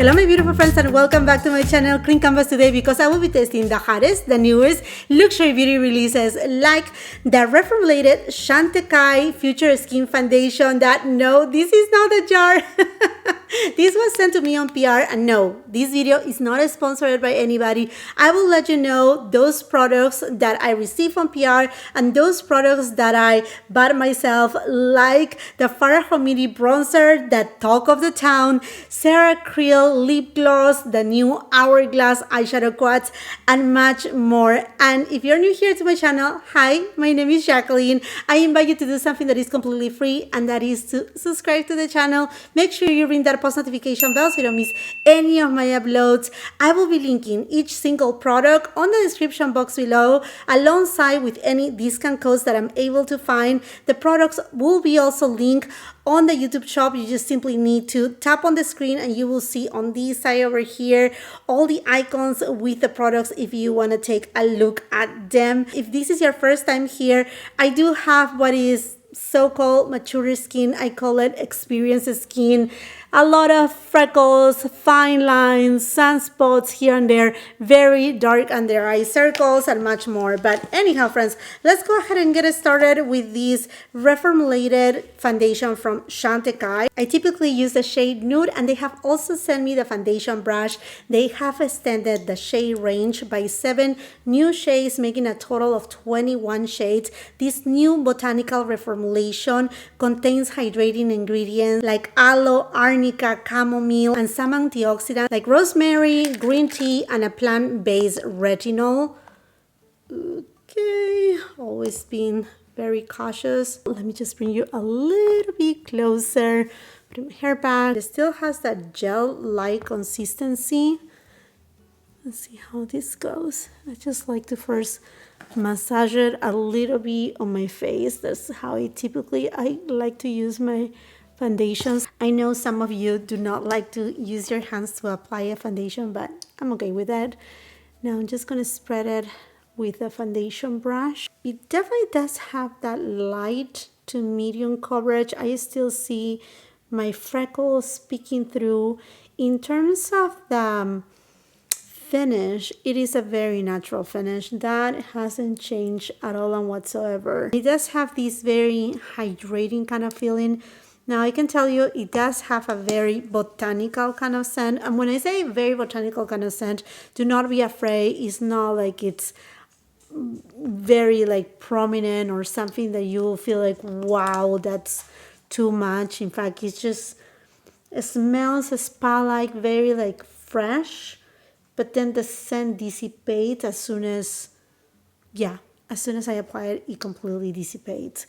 Hello my beautiful friends and welcome back to my channel Clean Canvas today because I will be testing the hottest, the newest luxury beauty releases like the reformulated Chantecaille Future Skin Foundation that no, this is not a jar. This was sent to me on PR and no, this video is not sponsored by anybody. I will let you know those products that I received from PR and those products that I bought myself like the FARA HOMIDI bronzer, the talk of the town, Sarah Creal lip gloss, the new Hourglass eyeshadow quads, and much more. And if you're new here to my channel, hi, my name is Jackeline. I invite you to do something that is completely free, and that is to subscribe to the channel. Make sure you ring that post notification bell so you don't miss any of my uploads. I will be linking each single product on the description box below, alongside with any discount codes that I'm able to find. The products will be also linked on the YouTube shop. You just simply need to tap on the screen and you will see on this side over here all the icons with the products if you want to take a look at them. If this is your first time here, I do have what is so-called mature skin. I call it experienced skin. A lot of freckles, fine lines, sunspots here and there, very dark under eye circles and much more. But anyhow, friends, let's go ahead and get started with this reformulated foundation from Chantecaille. I typically use the shade Nude, and they have also sent me the foundation brush. They have extended the shade range by 7 new shades, making a total of 21 shades. This new botanical reformulation contains hydrating ingredients like aloe, arnica, chamomile, and some antioxidants like rosemary, green tea, and a plant-based retinol. Okay, always been very cautious. Let me just bring you a little bit closer. Put my hair back. It still has that gel-like consistency. Let's see how this goes. I just like to first massage it a little bit on my face. That's how I like to use my foundations. I know some of you do not like to use your hands to apply a foundation, but I'm okay with that. Now I'm just going to spread it with a foundation brush. It definitely does have that light to medium coverage. I still see my freckles peeking through. In terms of the finish, it is a very natural finish that hasn't changed at all and whatsoever. It does have this very hydrating kind of feeling. Now I can tell you it does have a very botanical kind of scent, and when I say very botanical kind of scent, do not be afraid. It's not like it's very like prominent or something that you will feel like, wow, that's too much. In fact, it smells spa-like, very like fresh, but then the scent dissipates as soon as I apply it, it completely dissipates.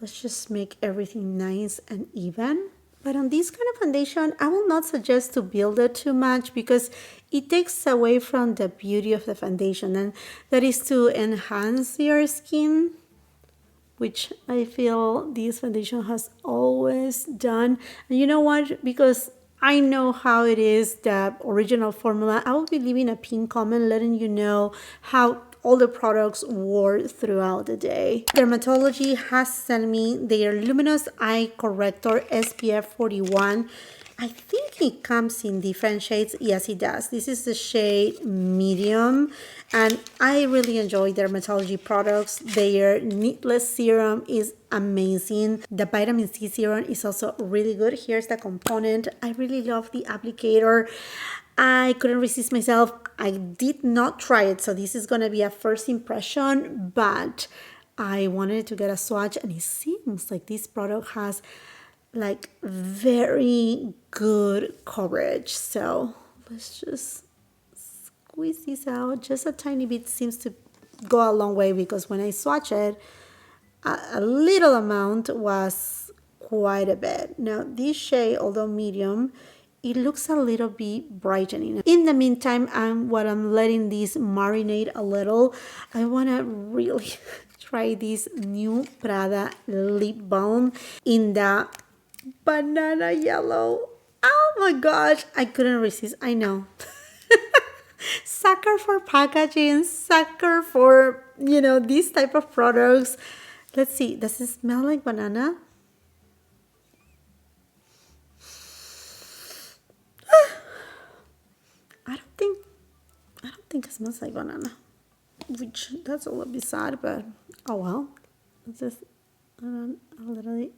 Let's just make everything nice and even. But on this kind of foundation, I will not suggest to build it too much because it takes away from the beauty of the foundation, and that is to enhance your skin, which I feel this foundation has always done. And you know what? Because I know how it is, the original formula, I will be leaving a pinned comment letting you know how all the products wore throughout the day. DRMTLGY has sent me their Luminous Eye Corrector SPF 41. I think it comes in different shades. Yes, it does. This is the shade medium, and I really enjoy DRMTLGY products. Their Needless Serum is amazing. The Vitamin C Serum is also really good. Here's the component. I really love the applicator. I couldn't resist myself. I did not try it, so this is going to be a first impression, but I wanted to get a swatch, and it seems like this product has like very good coverage. So let's just squeeze this out. Just a tiny bit seems to go a long way, because when I swatch it, a little amount was quite a bit. Now this shade, although medium, it looks a little bit brightening. In the meantime, while I'm letting this marinate a little, I want to really try this new Prada lip balm in the banana yellow. Oh my gosh, I couldn't resist. I know. Sucker for packaging, sucker for, these type of products. Let's see, does it smell like banana? think it smells like banana, which that's a little bit sad, but oh well. It's just a little bit,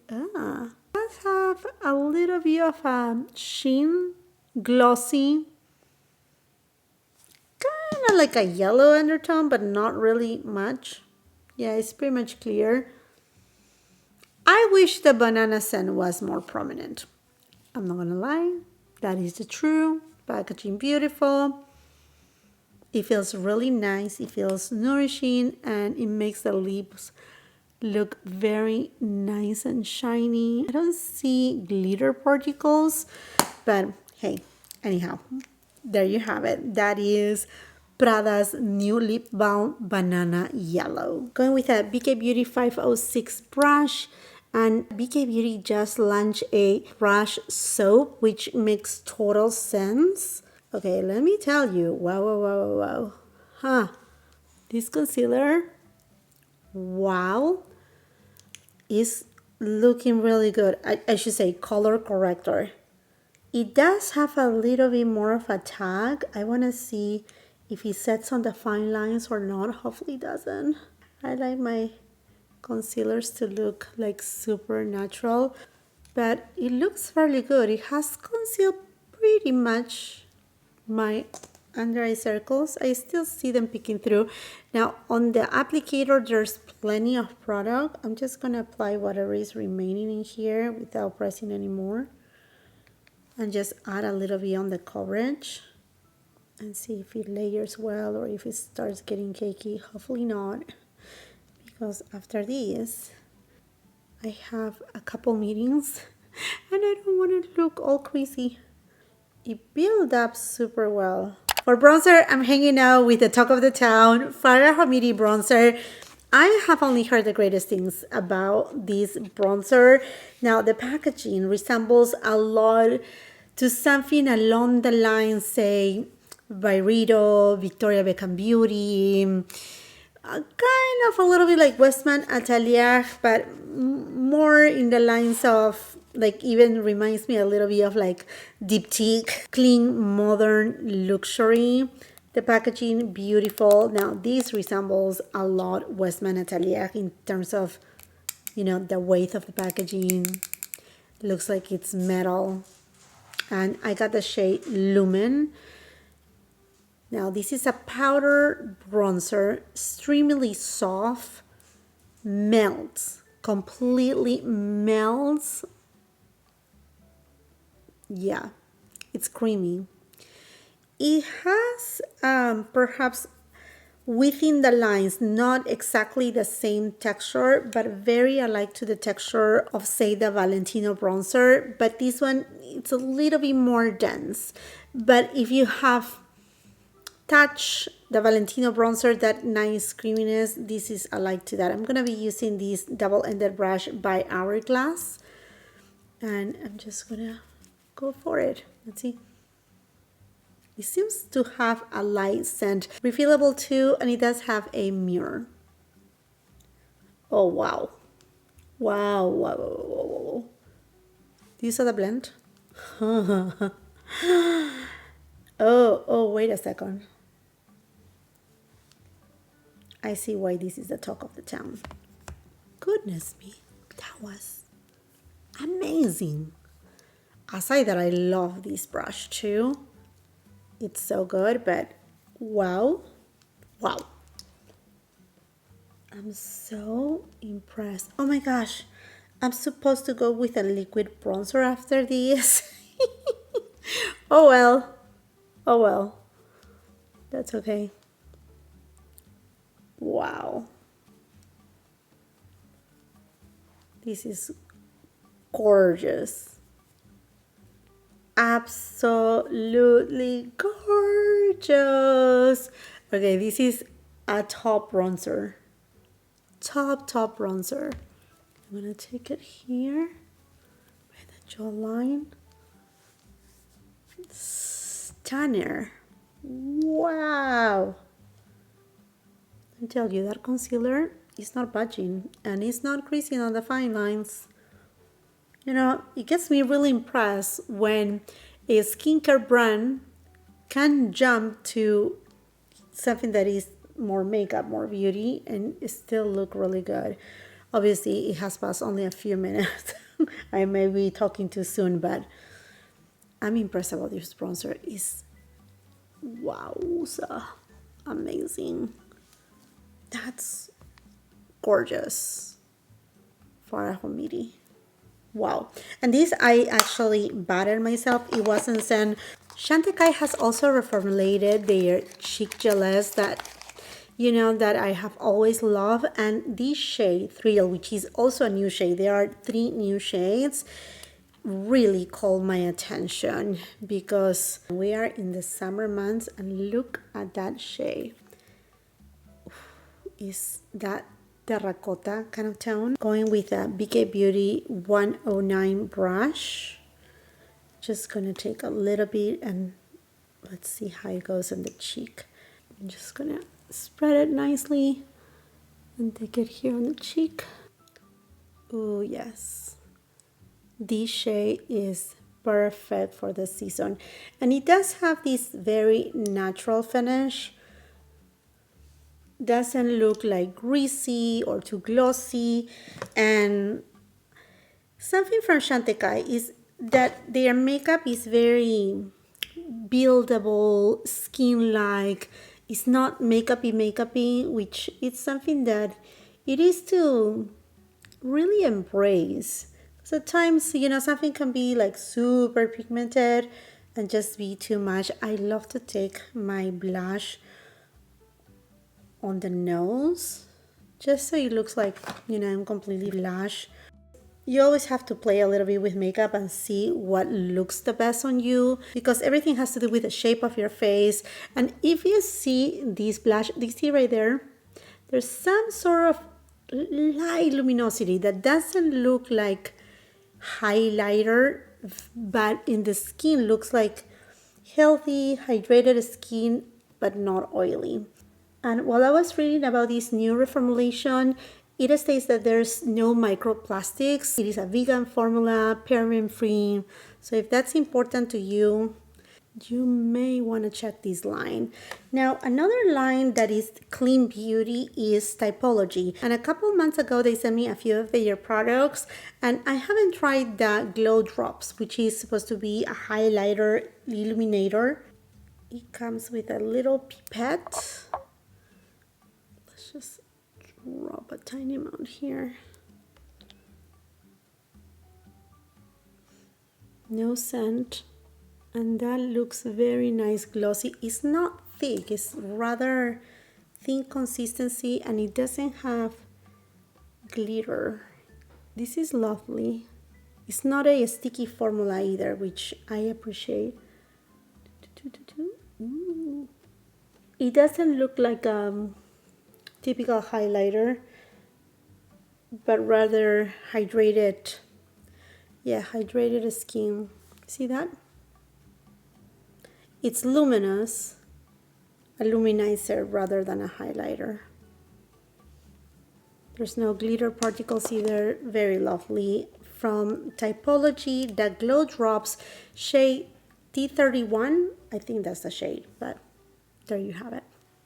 let's have a little bit of a sheen, glossy, kind of like a yellow undertone, but not really much. Yeah, it's pretty much clear. I wish the banana scent was more prominent. I'm not gonna lie, that is the truth. Packaging beautiful. It feels really nice. It feels nourishing, and it makes the lips look very nice and shiny. I don't see glitter particles, but hey, anyhow, there you have it. That is Prada's new lip balm, Banana Yellow. Going with a BK Beauty 506 brush, and BK Beauty just launched a brush soap, which makes total sense. Okay, let me tell you, wow. This concealer, wow, is looking really good. I should say color corrector. It does have a little bit more of a tag. I want to see if it sets on the fine lines or not. Hopefully it doesn't. I like my concealers to look like super natural, but it looks fairly good. It has concealed pretty much my under eye circles. I still see them peeking through. Now on the applicator, there's plenty of product. I'm just gonna apply whatever is remaining in here without pressing anymore, and just add a little bit on the coverage and see if it layers well or if it starts getting cakey. Hopefully not, because after this I have a couple meetings and I don't want to look all crazy. It built up super well. For bronzer, I'm hanging out with the talk of the town, FARA HOMIDI bronzer. I have only heard the greatest things about this bronzer. Now, the packaging resembles a lot to something along the lines, say, Byredo, Victoria Beckham Beauty, kind of a little bit like Westman Atelier, but more in the lines of, like, even reminds me a little bit of like Diptyque, clean, modern luxury. The packaging, beautiful. Now, this resembles a lot Westman Atelier in terms of, you know, the weight of the packaging. Looks like it's metal. And I got the shade Lumen. Now, this is a powder bronzer, extremely soft, melts, completely melts. Yeah, it's creamy. It has perhaps within the lines, not exactly the same texture, but very alike to the texture of, say, the Valentino bronzer. But this one, it's a little bit more dense. But if you have touch the Valentino bronzer, that nice creaminess, this is alike to that. I'm gonna be using this double-ended brush by Hourglass, and I'm just gonna go for it. Let's see. It seems to have a light scent, refillable too, and it does have a mirror. Oh wow, wow. Do you saw the blend? Oh, wait a second. I see why this is the talk of the town. Goodness me, that was amazing. Aside that I love this brush too. It's so good, but wow. I'm so impressed. Oh my gosh, I'm supposed to go with a liquid bronzer after this. Oh well, that's okay. Wow, this is gorgeous. Absolutely gorgeous. Okay, this is a top bronzer. Top bronzer. I'm gonna take it here by the jawline. Stunner. Wow. I tell you, that concealer is not budging, and it's not creasing on the fine lines. You know, it gets me really impressed when a skincare brand can jump to something that is more makeup, more beauty, and it still look really good. Obviously, it has passed only a few minutes. I may be talking too soon, but I'm impressed about this bronzer. It's wowza, amazing. That's gorgeous. FARA HOMIDI. Wow. And this I actually bought it myself. It wasn't sent. Chantecaille has also reformulated their cheek gels that, you know, that I have always loved. And this shade, Thrill, which is also a new shade. There are 3 new shades. Really called my attention because we are in the summer months and look at that shade. Is that terracotta kind of tone? Going with a BK Beauty 109 brush. Just gonna take a little bit and let's see how it goes on the cheek. I'm just gonna spread it nicely and take it here on the cheek. Oh yes, this shade is perfect for the season, and it does have this very natural finish. Doesn't look like greasy or too glossy. And something from Chantecaille is that their makeup is very buildable, skin-like. It's not makeupy, which is something that it is to really embrace. So at times, you know, something can be like super pigmented and just be too much. I love to take my blush on the nose just so it looks like, you know, I'm completely blush. You always have to play a little bit with makeup and see what looks the best on you, because everything has to do with the shape of your face. And if you see this blush, you see right there, there's some sort of light luminosity that doesn't look like highlighter, but in the skin looks like healthy, hydrated skin, but not oily. And while I was reading about this new reformulation, it states that there's no microplastics. It is a vegan formula, paraben-free. So if that's important to you, you may want to check this line. Now, another line that is clean beauty is Typology. And a couple months ago, they sent me a few of their products. And I haven't tried the Glow Drops, which is supposed to be a highlighter illuminator. It comes with a little pipette. Just drop a tiny amount here. No scent, and that looks very nice, glossy. It's not thick, it's rather thin consistency, and it doesn't have glitter. This is lovely. It's not a sticky formula either, which I appreciate. Ooh. It doesn't look like typical highlighter, but rather hydrated. Yeah, hydrated skin. See that? It's luminous, a luminizer rather than a highlighter. There's no glitter particles either. Very lovely. From Typology, the Glow Drops shade T31. I think that's the shade, but there you have it.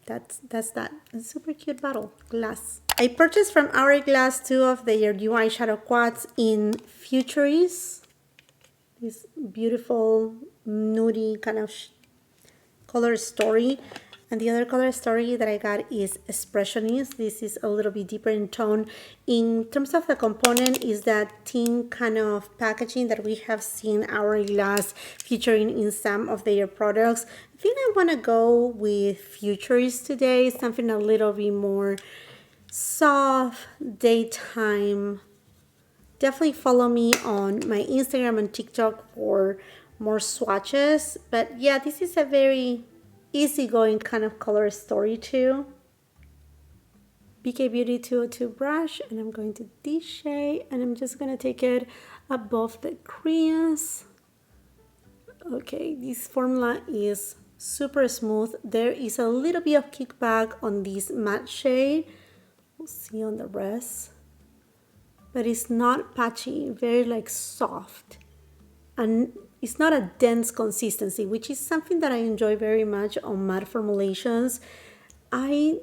That's that. A super cute bottle. Glass. I purchased from Hourglass 2 of their new eyeshadow quads in Futurist. This beautiful nudie kind of color story. And the other color story that I got is Expressionist. This is a little bit deeper in tone. In terms of the component, is that thin kind of packaging that we have seen Hourglass featuring in some of their products. I think I want to go with Futurist today. Something a little bit more soft, daytime. Definitely follow me on my Instagram and TikTok for more swatches. But yeah, this is a very easygoing kind of color story too. BK Beauty 202 brush, and I'm going to this shade, and I'm just going to take it above the crease. Okay, this formula is super smooth. There is a little bit of kickback on this matte shade. We'll see on the rest. But it's not patchy, very like soft. And it's not a dense consistency, which is something that I enjoy very much on matte formulations. I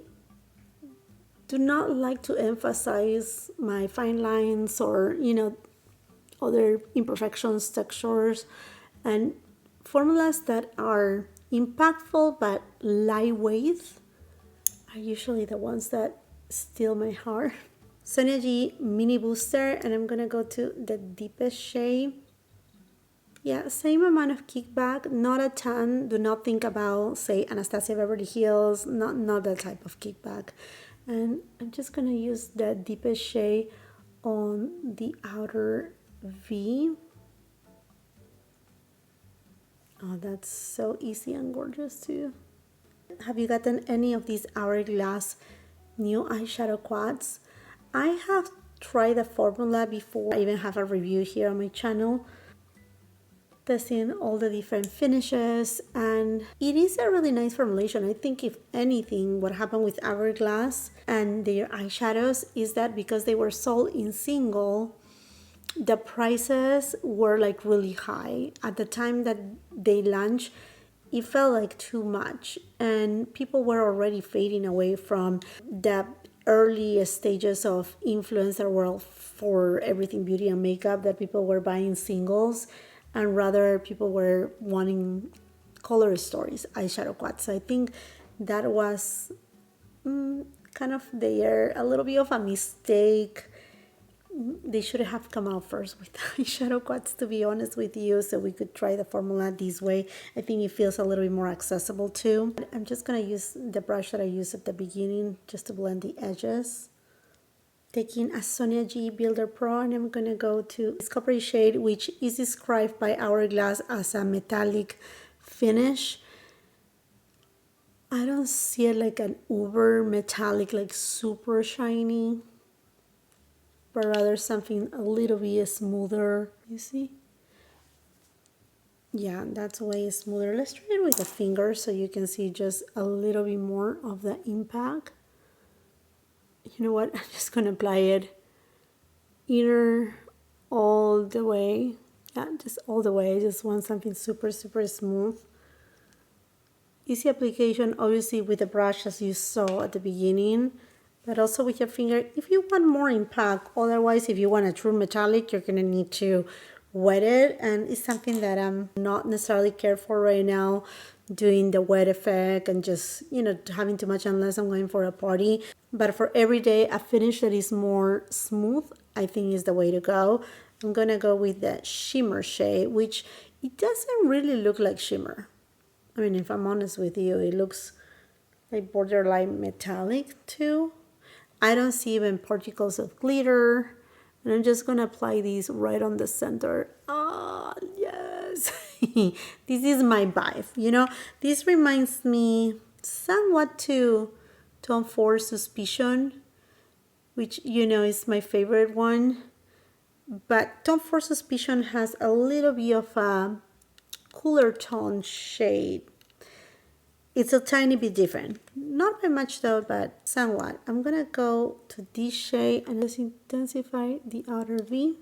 do not like to emphasize my fine lines or, other imperfections, textures, and formulas that are impactful but lightweight are usually the ones that steal my heart. Sonia G Mini Booster, and I'm gonna go to the deepest shade. Yeah, same amount of kickback, not a ton. Do not think about, say, Anastasia Beverly Hills, not that type of kickback. And I'm just gonna use the deepest shade on the outer V. Oh, that's so easy and gorgeous too. Have you gotten any of these Hourglass new eyeshadow quads? I have tried the formula before. I even have a review here on my channel, testing all the different finishes, and it is a really nice formulation. I think if anything, what happened with Hourglass and their eyeshadows is that because they were sold in single, the prices were like really high. At the time that they launched, it felt like too much, and people were already fading away from the early stages of influencer world for everything beauty and makeup, that people were buying singles and rather people were wanting color stories eyeshadow quads. So I think that was kind of a little bit of a mistake. They should have come out first with eyeshadow quads, to be honest with you, so we could try the formula this way. I think it feels a little bit more accessible too. I'm just gonna use the brush that I used at the beginning just to blend the edges. Taking a Sonia G Builder Pro, and I'm gonna go to this coppery shade, which is described by Hourglass as a metallic finish. I don't see it like an uber metallic, like super shiny, but rather something a little bit smoother. You see? Yeah, that's way smoother. Let's try it with the finger so you can see just a little bit more of the impact. You know what? I'm just gonna apply it inner all the way. Yeah, just all the way. I just want something super, super smooth. Easy application, obviously with the brush as you saw at the beginning, but also with your finger if you want more impact. Otherwise, if you want a true metallic, you're gonna need to wet it, and it's something that I'm not necessarily care for right now, doing the wet effect and just, having too much unless I'm going for a party. But for every day, a finish that is more smooth, I think is the way to go. I'm gonna go with the shimmer shade, which it doesn't really look like shimmer. I mean, if I'm honest with you, it looks like borderline metallic too. I don't see even particles of glitter. And I'm just gonna apply these right on the center. Ah, yes. This is my vibe, This reminds me somewhat to Tom Ford Suspicion, which, is my favorite one. But Tom Ford Suspicion has a little bit of a cooler tone shade. It's a tiny bit different. Not by much though, but somewhat. I'm gonna go to this shade and just intensify the outer V.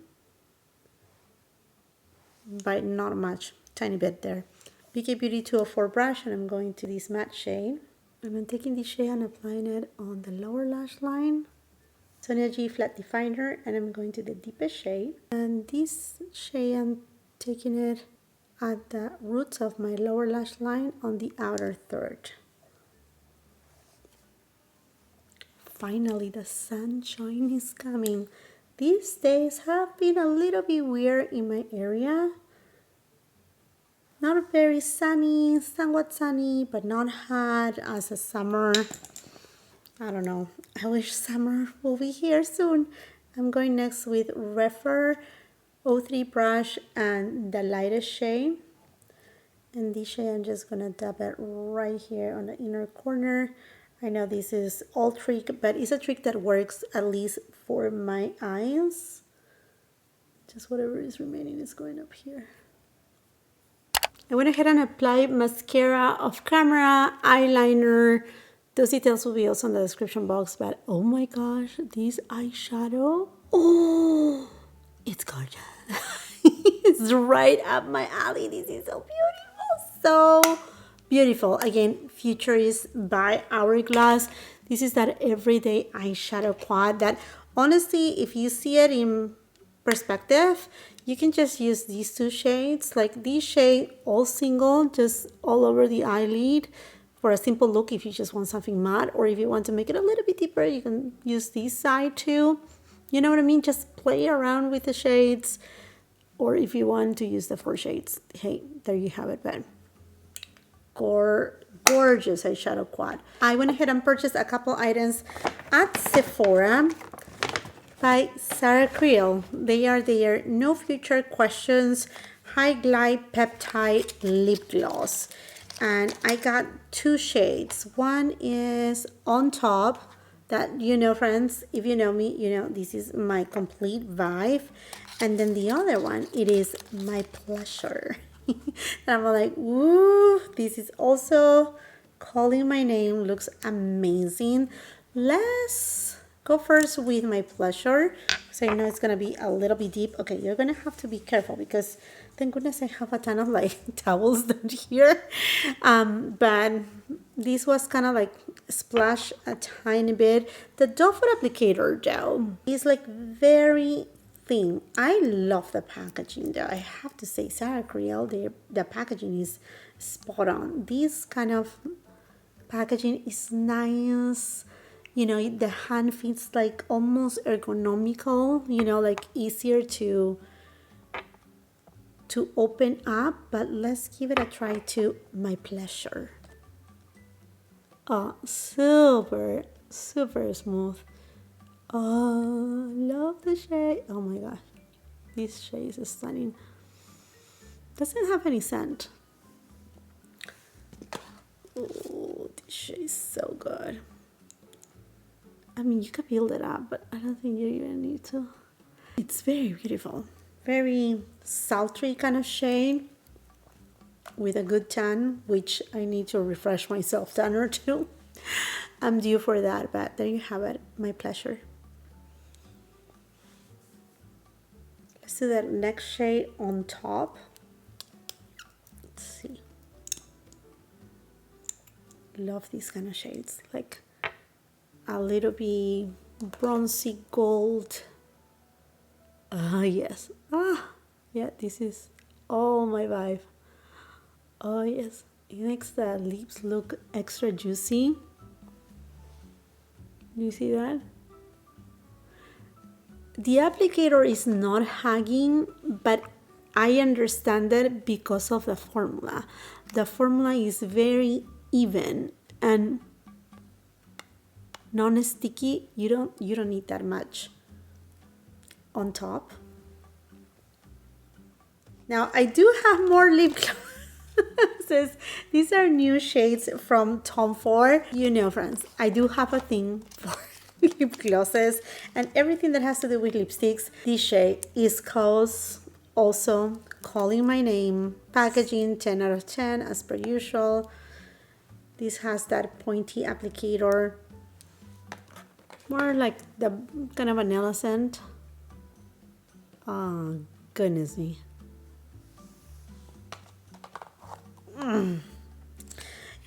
By not much, tiny bit there. BK Beauty 204 brush, and I'm going to this matte shade. And I'm taking this shade and applying it on the lower lash line. Sonia G Flat Definer, and I'm going to the deepest shade. And this shade, I'm taking it at the roots of my lower lash line on the outer third. Finally, the sunshine is coming. These days have been a little bit weird in my area. Not very sunny, somewhat sunny, but not hot as a summer. I don't know. I wish summer will be here soon. I'm going next with Refer 03 brush and the lightest shade. And this shade, I'm just gonna dab it right here on the inner corner. I know this is all trick, but it's a trick that works at least for my eyes. Just whatever is remaining is going up here. I went ahead and applied mascara off camera, eyeliner. Those details will be also in the description box, but oh my gosh, this eyeshadow, oh, it's gorgeous. It's right up my alley. This is so beautiful, so Beautiful. Again, Futurist by Hourglass. This is that everyday eyeshadow quad that honestly, if you see it in perspective, you can just use these two shades. Like this shade, all single, just all over the eyelid for a simple look if you just want something matte, or if you want to make it a little bit deeper, you can use this side too. You know what I mean? Just play around with the shades, or if you want to use the 4 shades, hey, there you have it, but gorgeous eyeshadow quad. I went ahead and purchased a couple items at Sephora by Sarah Creal. They are their No Future Questions High Glide Peptide Lip Gloss. And I got 2 shades. One is On Top, that, you know, friends, if you know me, you know this is my complete vibe. And then the other one, it is My Pleasure. And I'm like, woo, this is also Calling My Name, looks amazing. Let's go first with My Pleasure, because I know it's gonna be a little bit deep. Okay, you're gonna have to be careful because thank goodness I have a ton of like towels down here. But this was kind of like splash a tiny bit. The doe foot applicator though is like very thin. I love the packaging though. I have to say, Sarah Creal, the packaging is spot on. This kind of packaging is nice. You know, the hand fits like almost ergonomical, you know, like easier to open up. But let's give it a try to My Pleasure. Oh, super smooth. Oh, love the shade. Oh my gosh, this shade is stunning. Doesn't have any scent. Oh, this shade is so good. I mean, you could build it up, but I don't think you even need to. It's very beautiful. Very sultry kind of shade with a good tan, which I need to refresh my self tanner too. I'm due for that, but there you have it, My Pleasure. Let's do that next shade On Top. Let's see. Love these kind of shades, like a little bit bronzy gold. Yes. Yeah, this is all my vibe. Oh yes, it makes the lips look extra juicy. Do you see that? The applicator is not hugging, but I understand that because of the formula. The formula is very even and non-sticky. You don't need that much on top. Now I do have more lip glosses. These are new shades from Tom Ford. You know, friends, I do have a thing for lip glosses and everything that has to do with lipsticks. This shade is called also Calling My Name. Packaging 10 out of 10 as per usual. This has that pointy applicator, more like the kind of vanilla scent. Oh goodness me.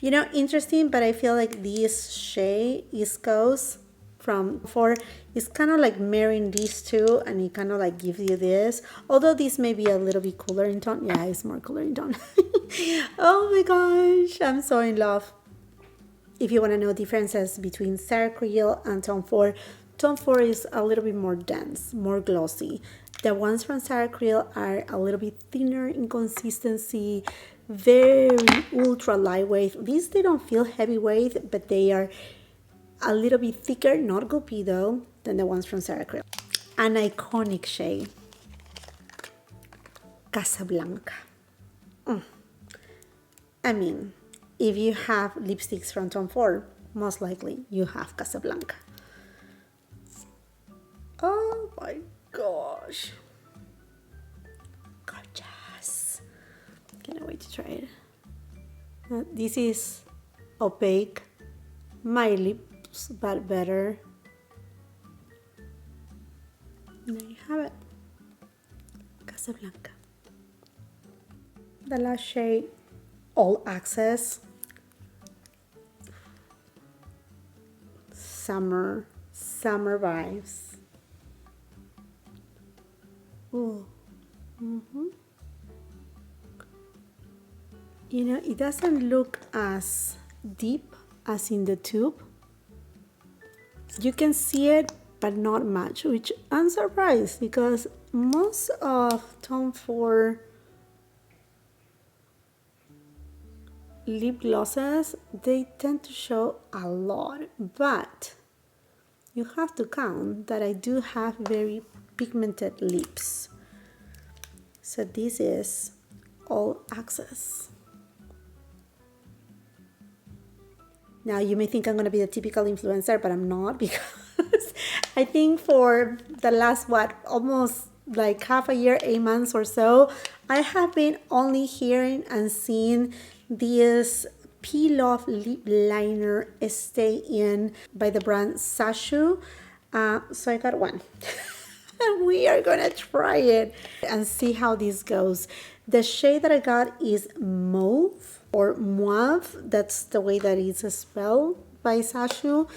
You know, interesting, but I feel like this shade, East Coast from Ford, is kind of like marrying these two, and it kind of like gives you this. Although this may be a little bit cooler in tone. Yeah, it's more cooler in tone. Oh my gosh, I'm so in love. If you want to know differences between Sarah Creal and Tom Ford is a little bit more dense, more glossy. The ones from Sarah Creal are a little bit thinner in consistency, very ultra lightweight. These, they don't feel heavyweight, but they are a little bit thicker, not goopy though, than the ones from Sarah Creal. An iconic shade, Casablanca. I mean, if you have lipsticks from Tom Ford, most likely you have Casablanca. Oh my gosh. Gorgeous. Can't wait to try it. This is opaque. My lips, but better. There you have it. Casablanca. The last shade, All Access. summer vibes. Ooh. You know, it doesn't look as deep as in the tube. You can see it, but not much, which I'm surprised because most of Tom Ford lip glosses, they tend to show a lot, but you have to count that I do have very pigmented lips. So this is all access. Now you may think I'm going to be the typical influencer, but I'm not, because I think for the last, almost like half a year, 8 months or so, I have been only hearing and seeing this peel off lip liner Stay In by the brand Sacheu. So I got one. And we are gonna try it and see how this goes. The shade that I got is Mauve or Mauve. That's the way that it's spelled by Sacheu.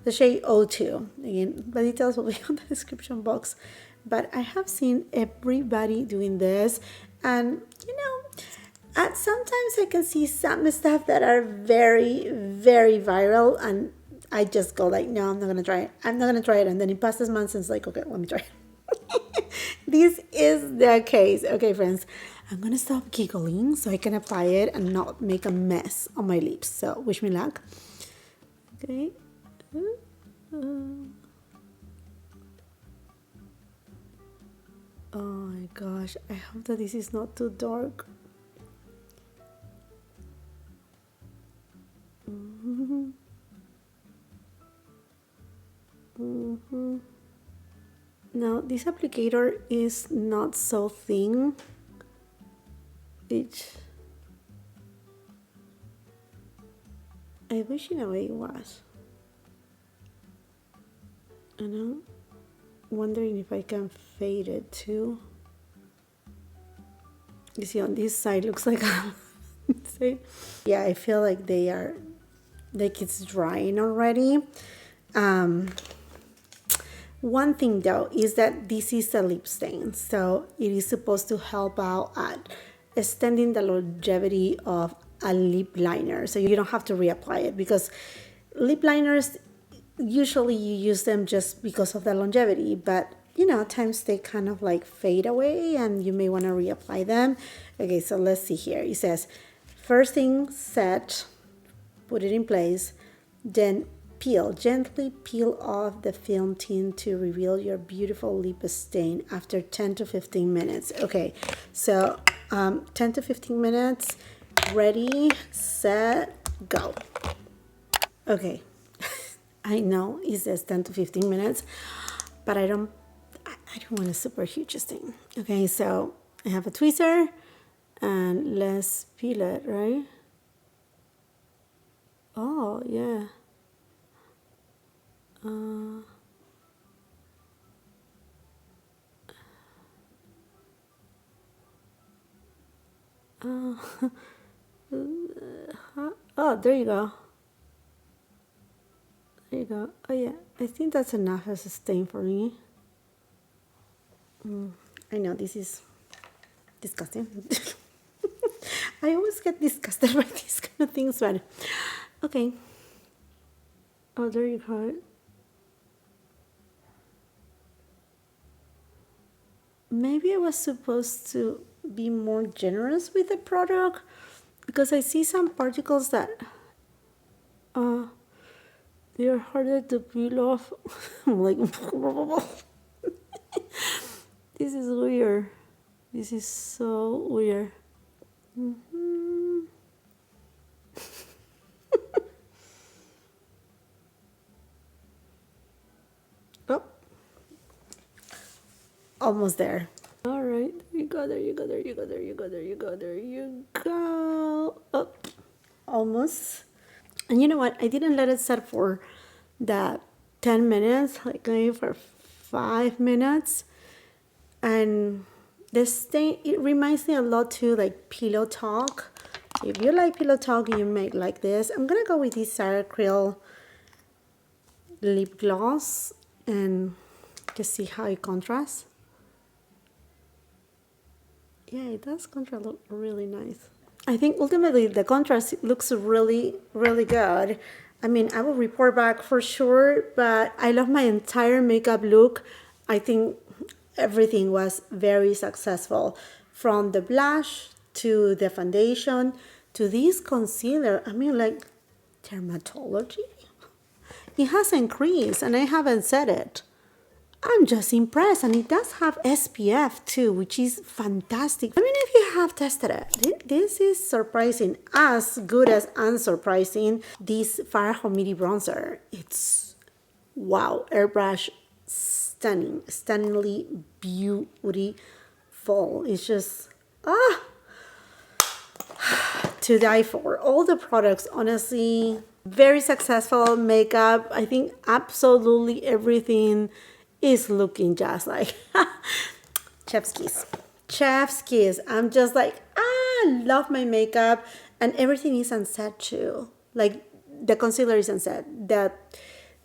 The shade O2. Again, the details will be on the description box. But I have seen everybody doing this, and you know, sometimes I can see some stuff that are very, very viral, and I just go like, no, I'm not gonna try it. I'm not gonna try it, and then it passes months, and it's like, okay, let me try it. This is the case. Okay, friends, I'm gonna stop giggling so I can apply it and not make a mess on my lips. So wish me luck. Okay. Oh my gosh, I hope that this is not too dark. Now this applicator is not so thin. I wish in a way it was. And I'm wondering if I can fade it too. You see, on this side looks like see? Yeah, I feel like they are, like it's drying already. One thing though is that this is a lip stain, so it is supposed to help out at extending the longevity of a lip liner, so you don't have to reapply it, because lip liners, usually you use them just because of the longevity, but you know, at times they kind of like fade away and you may want to reapply them. Okay, so let's see here. It says, first thing, set, put it in place, then gently peel off the film tint to reveal your beautiful lip stain after 10 to 15 minutes. Okay, so 10 to 15 minutes, ready, set, go. Okay, I know it says 10 to 15 minutes, but I don't want a super huge stain. Okay, so I have a tweezer and let's peel it, right? Oh, yeah. Oh, there you go. There you go. Oh yeah, I think that's enough as a stain for me. I know this is disgusting. I always get disgusted by these kind of things, but okay. Oh, there you go. Maybe I was supposed to be more generous with the product, because I see some particles that they're harder to peel off. I'm like, this is weird. This is so weird. Oh, almost there. All right, there you go, there you go, there you go, there you go, there you go, there you go. Oh, almost. And you know what? I didn't let it set for that 10 minutes, like maybe for 5 minutes. And this stain, it reminds me a lot too, like Pillow Talk. If you like Pillow Talk, you may like this. I'm gonna go with this Creal lip gloss, and just see how it contrasts. Yeah, it does contrast look really nice. I think ultimately the contrast looks really, really good. I mean, I will report back for sure, but I love my entire makeup look. I think everything was very successful, from the blush to the foundation to this concealer. I mean, like, dermatology? It has increased, and I haven't said it. I'm just impressed, and it does have SPF too, which is fantastic. I mean, if you have tested it, this is surprising, as good as unsurprising. This FARA HOMIDI bronzer, it's wow, airbrush, stunning, stunningly beautiful. It's just to die for. All the products, honestly, very successful makeup. I think absolutely everything is looking just like chef's kiss. Chef's kiss. I'm just like, love my makeup, and everything is unset too. Like, the concealer is unset, the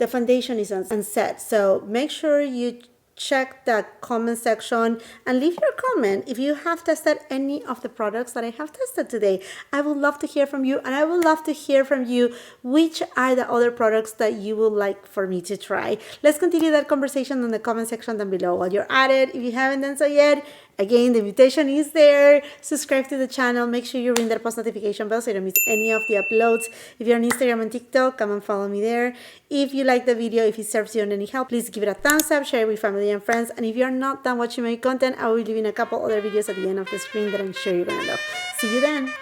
foundation is unset. So make sure you check the comment section and leave your comment if you have tested any of the products that I have tested today. I would love to hear from you, and I would love to hear from you which are the other products that you would like for me to try. Let's continue that conversation in the comment section down below. While you're at it, if you haven't done so yet, again, the invitation is there. Subscribe to the channel. Make sure you ring that post notification bell so you don't miss any of the uploads. If you're on Instagram and TikTok, come and follow me there. If you like the video, if it serves you on any help, please give it a thumbs up, share it with family and friends. And if you're not done watching my content, I will be leaving a couple other videos at the end of the screen that I'm sure you're gonna love. See you then.